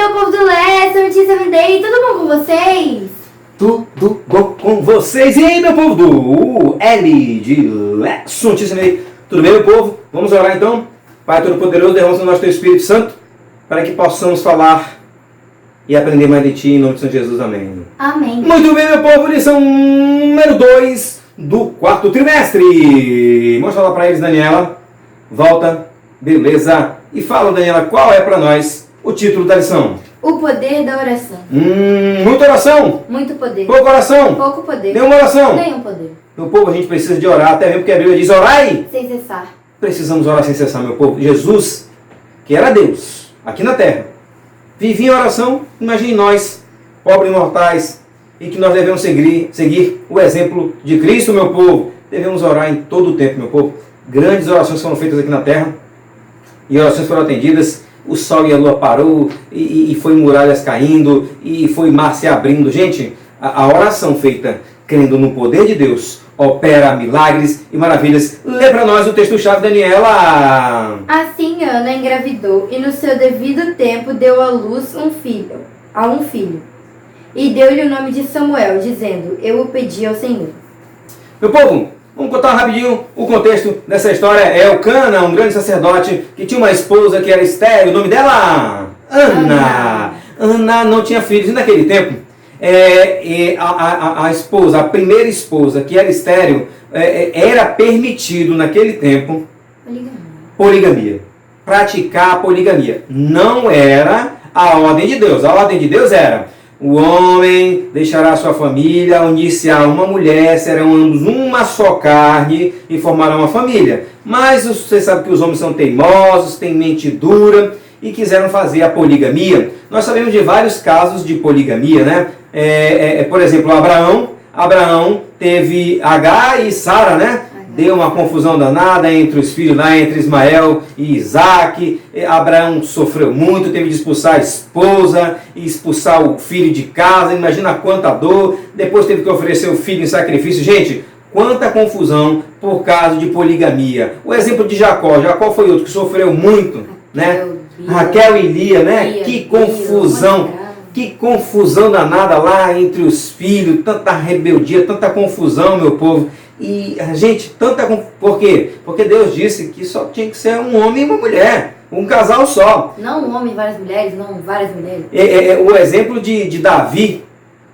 meu povo do Leste, notícia vendei, tudo bom com vocês? Tudo bom com vocês? E aí, meu povo do L de Leste, notícia vendei, tudo bem, meu povo? Vamos orar então? Pai Todo-Poderoso, derrama no nosso Teu Espírito Santo, para que possamos falar e aprender mais de Ti, em nome de São Jesus, amém. Amém. Muito bem, meu povo, lição número 2 do quarto trimestre. Mostra lá para eles, Daniela. Volta, beleza. E fala, Daniela, qual é para nós o título da lição? O poder da oração. Muita oração. Muito poder. Pouca oração. Pouco poder. Nenhuma oração. Nenhum poder. Meu povo, a gente precisa de orar, até mesmo porque a Bíblia diz orai. Sem cessar. Precisamos orar sem cessar, meu povo. Jesus, que era Deus, aqui na terra, vivia em oração. Imagine nós, pobres mortais, e que nós devemos seguir o exemplo de Cristo, meu povo. Devemos orar em todo o tempo, meu povo. Grandes orações foram feitas aqui na terra, e orações foram atendidas. O sol e a lua parou, e foi muralhas caindo, e foi mar se abrindo. Gente, a oração feita crendo no poder de Deus opera milagres e maravilhas. Lê para nós o texto-chave, Daniela. Assim Ana engravidou e no seu devido tempo deu à luz um filho. E deu-lhe o nome de Samuel, dizendo, eu o pedi ao Senhor. Meu povo, vamos contar rapidinho o contexto dessa história. Elcana, um grande sacerdote, que tinha uma esposa que era estéril. O nome dela? Ana. Ana não tinha filhos. E naquele tempo, a esposa, a primeira esposa que era estéril, era permitido naquele tempo poligamia. Praticar a poligamia. Não era a ordem de Deus. A ordem de Deus era: o homem deixará sua família, unir-se a uma mulher, serão ambos uma só carne e formarão uma família. Mas você sabe que os homens são teimosos, têm mente dura e quiseram fazer a poligamia. Nós sabemos de vários casos de poligamia, né? Por exemplo, Abraão teve Agar e Sara, né? Deu uma confusão danada entre os filhos lá, entre Ismael e Isaac. Abraão sofreu muito, teve de expulsar a esposa e expulsar o filho de casa. Imagina quanta dor. Depois teve que oferecer o filho em sacrifício. Gente, quanta confusão por causa de poligamia. O exemplo de Jacó. Jacó foi outro que sofreu muito, né? Raquel e Lia, né? Que confusão. Que confusão danada lá entre os filhos. Tanta rebeldia, tanta confusão, meu povo. E, gente, por quê? Porque Deus disse que só tinha que ser um homem e uma mulher, um casal só. Não um homem e várias mulheres, não várias mulheres. O exemplo de Davi.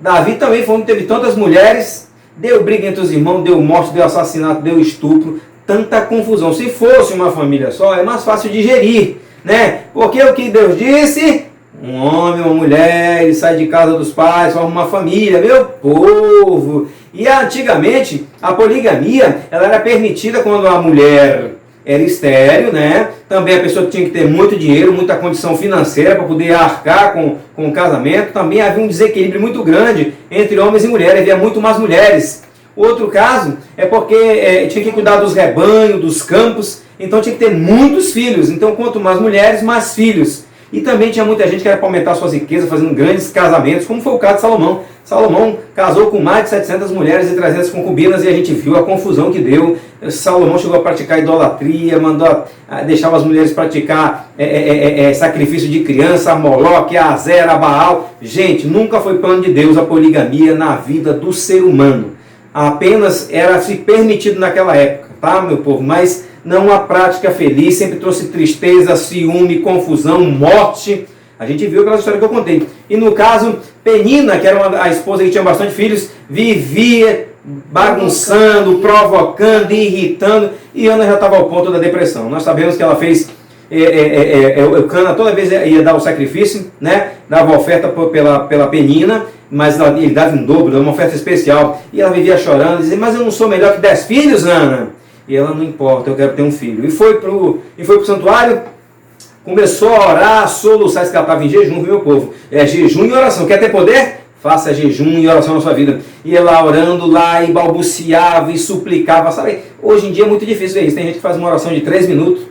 Davi também foi onde teve tantas mulheres, deu briga entre os irmãos, deu morte, deu assassinato, deu estupro, tanta confusão. Se fosse uma família só, é mais fácil de gerir, né? Porque o que Deus disse? Um homem, uma mulher, ele sai de casa dos pais, forma uma família, meu povo. E antigamente, a poligamia, ela era permitida quando a mulher era estéril, né? Também a pessoa tinha que ter muito dinheiro, muita condição financeira para poder arcar com o casamento. Também havia um desequilíbrio muito grande entre homens e mulheres, havia muito mais mulheres. Outro caso é porque tinha que cuidar dos rebanhos, dos campos, então tinha que ter muitos filhos. Então, quanto mais mulheres, mais filhos. E também tinha muita gente que era para aumentar suas riquezas, fazendo grandes casamentos, como foi o caso de Salomão. Salomão casou com mais de 700 mulheres e 300 concubinas, e a gente viu a confusão que deu. Salomão chegou a praticar idolatria, deixava as mulheres praticar sacrifício de criança, a Moloque, a Azera, a Baal. Gente, nunca foi plano de Deus a poligamia na vida do ser humano. Apenas era se permitido naquela época, tá, meu povo? Mas não uma prática feliz, sempre trouxe tristeza, ciúme, confusão, morte. A gente viu aquela história que eu contei. E no caso, Penina, que era a esposa que tinha bastante filhos, vivia bagunçando, provocando, irritando, e Ana já estava ao ponto da depressão. Nós sabemos que ela fez, Eucana toda vez ia dar o sacrifício, né? Dava oferta pela Penina, mas ele dava em dobro, uma oferta especial. E ela vivia chorando, dizia, mas eu não sou melhor que 10 filhos, Ana? E ela, não importa, eu quero ter um filho. E foi pro santuário, começou a orar, a soluçar, que ela estava em jejum, viu, meu povo? Jejum e oração. Quer ter poder? Faça jejum e oração na sua vida. E ela orando lá, e balbuciava, e suplicava. Sabe, hoje em dia é muito difícil ver isso. Tem gente que faz uma oração de 3 minutos.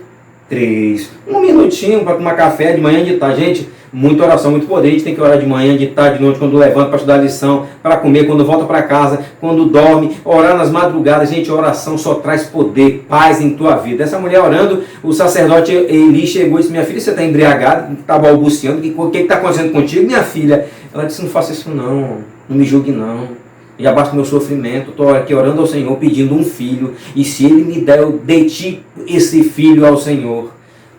3. Um minutinho para tomar café de manhã, de tarde. Gente, muita oração, muito poder. A gente tem que orar de manhã, de tarde, de noite, quando levanta para estudar a lição, para comer, quando volta para casa, quando dorme, orar nas madrugadas. Gente, oração só traz poder, paz em tua vida. Essa mulher orando, o sacerdote Eli chegou e disse: minha filha, você está embriagada, está balbuciando, o que está acontecendo contigo, minha filha? Ela disse: não faça isso não me julgue não. Já basta o meu sofrimento, estou aqui orando ao Senhor, pedindo um filho, e se Ele me der, eu dedico esse filho ao Senhor.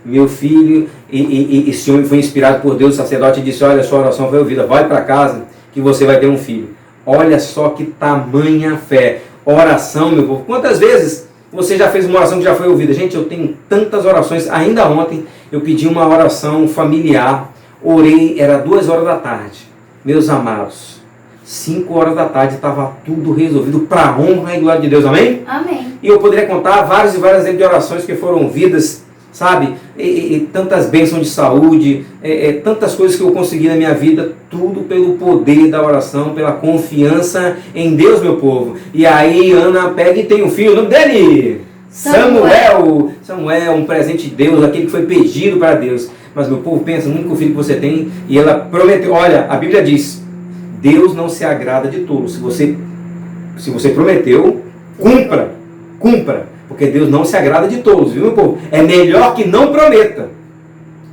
Meu filho, e esse homem foi inspirado por Deus, o sacerdote disse: olha, sua oração foi ouvida, vai para casa que você vai ter um filho. Olha só que tamanha fé. Oração, meu povo. Quantas vezes você já fez uma oração que já foi ouvida? Gente, eu tenho tantas orações. Ainda ontem eu pedi uma oração familiar, orei, era 2 horas da tarde. Meus amados, 5 horas da tarde estava tudo resolvido para a honra e glória de Deus, amém? Amém. E eu poderia contar várias e várias de orações que foram ouvidas, sabe? E tantas bênçãos de saúde, tantas coisas que eu consegui na minha vida, tudo pelo poder da oração, pela confiança em Deus, meu povo. E aí Ana pega e tem um filho, o nome dele? Samuel. Samuel, um presente de Deus, aquele que foi pedido para Deus. Mas meu povo, pensa no único filho que você tem, e ela prometeu, olha, a Bíblia diz: Deus não se agrada de tolo. Se você prometeu, cumpra, porque Deus não se agrada de tolos, viu, meu povo? É melhor que não prometa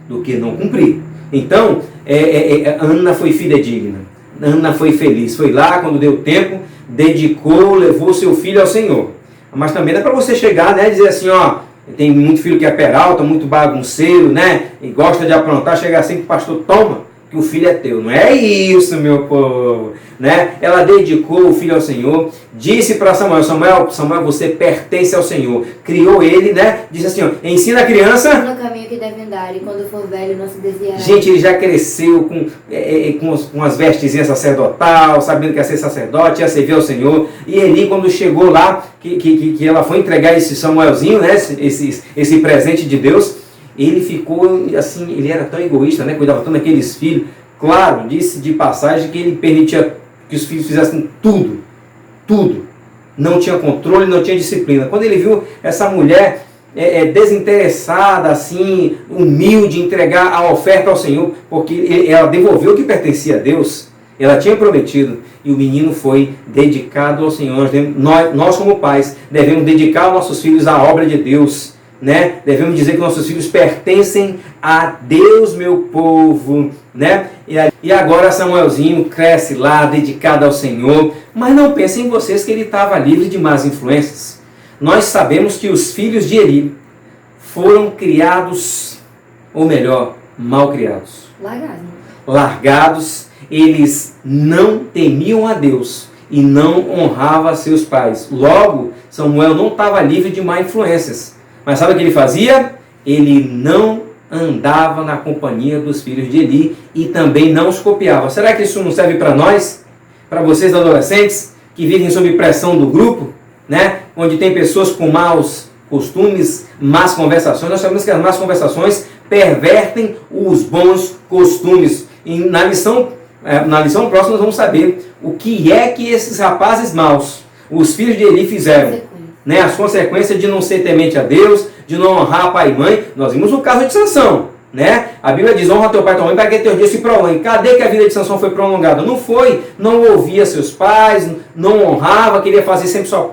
do que não cumprir. Então, Ana foi fidedigna, Ana foi feliz, foi lá quando deu tempo, dedicou, levou seu filho ao Senhor. Mas também dá para você chegar, né, e dizer assim, ó, tem muito filho que é peralta, muito bagunceiro, né, e gosta de aprontar, chega assim que o pastor toma, que o filho é teu. Não é isso, meu povo, né? Ela dedicou o filho ao Senhor, disse para Samuel: Samuel, você pertence ao Senhor. Criou ele, né? Disse assim, ó, ensina a criança no caminho que deve andar, e quando for velho não se desviará. Gente, ele já cresceu com as vestezinhas sacerdotal, sabendo que ia ser sacerdote, ia servir ao Senhor. E Eli, quando chegou lá, que ela foi entregar esse Samuelzinho, né? Esse presente de Deus, ele ficou assim, ele era tão egoísta, né? Cuidava tanto daqueles filhos. Claro, disse de passagem que ele permitia que os filhos fizessem tudo. Não tinha controle, não tinha disciplina. Quando ele viu essa mulher desinteressada, assim, humilde, entregar a oferta ao Senhor, porque ela devolveu o que pertencia a Deus, ela tinha prometido, e o menino foi dedicado ao Senhor. Nós como pais, devemos dedicar os nossos filhos à obra de Deus, né? Devemos dizer que nossos filhos pertencem a Deus, meu povo, né? E agora Samuelzinho cresce lá, dedicado ao Senhor. Mas não pensem vocês que ele estava livre de más influências. Nós sabemos que os filhos de Eli foram criados, ou melhor, mal criados. Largados. Eles não temiam a Deus e não honravam seus pais. Logo, Samuel não estava livre de má influências. Mas sabe o que ele fazia? Ele não andava na companhia dos filhos de Eli e também não os copiava. Será que isso não serve para nós? Para vocês adolescentes que vivem sob pressão do grupo, né? Onde tem pessoas com maus costumes, más conversações. Nós sabemos que as más conversações pervertem os bons costumes. E na lição próxima nós vamos saber o que é que esses rapazes maus, os filhos de Eli, fizeram. Né, as consequências de não ser temente a Deus, de não honrar pai e mãe. Nós vimos o caso de Sansão, né? A Bíblia diz: honra teu pai e tua mãe para que teus dias se prolonguem. Cadê que a vida de Sansão foi prolongada? Não foi, não ouvia seus pais, não honrava, queria fazer sempre sua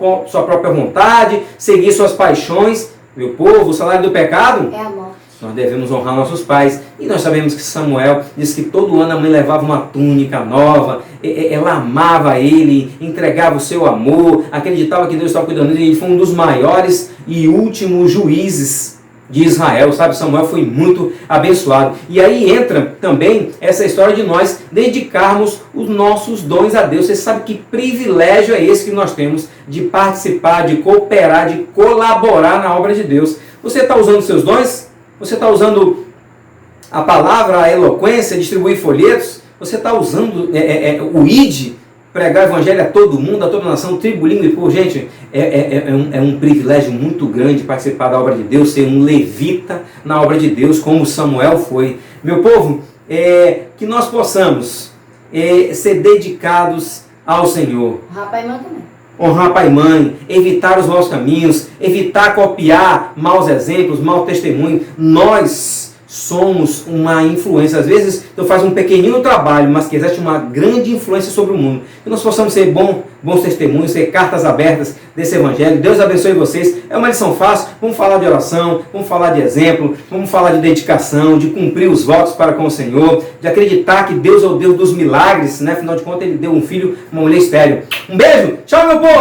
própria vontade, seguir suas paixões. Meu povo, o salário do pecado é a morte. Nós devemos honrar nossos pais. E nós sabemos que Samuel diz que todo ano a mãe levava uma túnica nova, ela amava ele, entregava o seu amor, acreditava que Deus estava cuidando dele. Ele foi um dos maiores e últimos juízes de Israel, sabe? Samuel foi muito abençoado. E aí entra também essa história de nós dedicarmos os nossos dons a Deus. Você sabe que privilégio é esse que nós temos de participar, de cooperar, de colaborar na obra de Deus. Você está usando os seus dons? Você está usando a palavra, a eloquência, distribuir folhetos? Você está usando o ID, pregar o evangelho a todo mundo, a toda nação, tribo, língua e povo? Gente, é um privilégio muito grande participar da obra de Deus, ser um levita na obra de Deus, como Samuel foi. Meu povo, que nós possamos ser dedicados ao Senhor. Rapaz, mãe também. honrar pai e mãe, evitar os maus caminhos, evitar copiar maus exemplos, mau testemunho. Nós somos uma influência. Às vezes tu faz um pequenino trabalho, mas que exerce uma grande influência sobre o mundo. Que nós possamos ser bons testemunhos, ser cartas abertas desse evangelho. Deus abençoe vocês. É uma lição fácil. Vamos falar de oração, vamos falar de exemplo, vamos falar de dedicação, de cumprir os votos para com o Senhor, de acreditar que Deus é o Deus dos milagres, né? Afinal de contas, Ele deu um filho, uma mulher estéril. Um beijo. Tchau, meu povo.